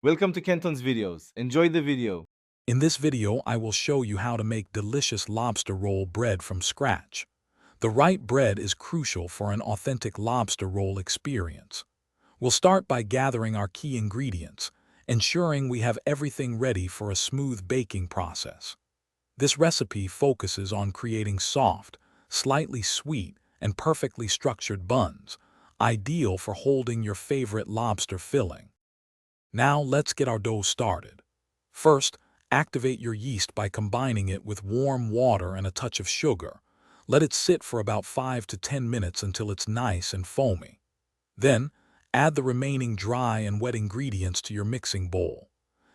Welcome to Kenton's videos. Enjoy the video. In this video, I will show you how to make delicious lobster roll bread from scratch. The right bread is crucial for an authentic lobster roll experience. We'll start by gathering our key ingredients, ensuring we have everything ready for a smooth baking process. This recipe focuses on creating soft, slightly sweet, and perfectly structured buns, ideal for holding your favorite lobster filling. Now let's get our dough started. First, activate your yeast by combining it with warm water and a touch of sugar. Let it sit for about 5 to 10 minutes until it's nice and foamy. Then, add the remaining dry and wet ingredients to your mixing bowl.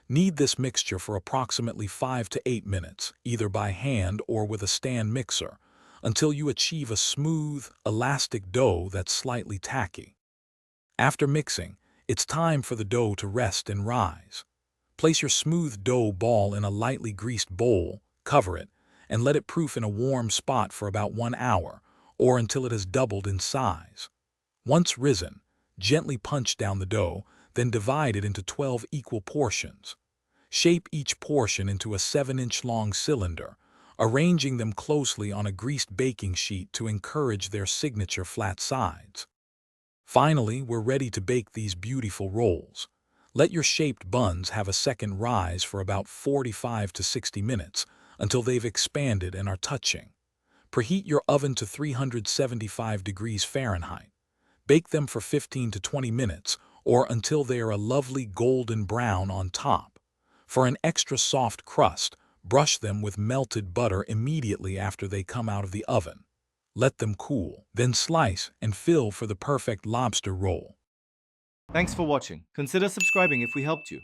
Knead this mixture for approximately 5 to 8 minutes, either by hand or with a stand mixer, until you achieve a smooth, elastic dough that's slightly tacky. After mixing, it's time for the dough to rest and rise. Place your smooth dough ball in a lightly greased bowl, cover it, and let it proof in a warm spot for about 1 hour, or until it has doubled in size. Once risen, gently punch down the dough, then divide it into 12 equal portions. Shape each portion into a 7-inch long cylinder, arranging them closely on a greased baking sheet to encourage their signature flat sides. Finally, we're ready to bake these beautiful rolls. Let your shaped buns have a second rise for about 45 to 60 minutes until they've expanded and are touching. Preheat your oven to 375 degrees Fahrenheit. Bake them for 15 to 20 minutes or until they are a lovely golden brown on top. For an extra soft crust, brush them with melted butter immediately after they come out of the oven. Let them cool, then slice and fill for the perfect lobster roll. Thanks for watching. Consider subscribing if we helped you.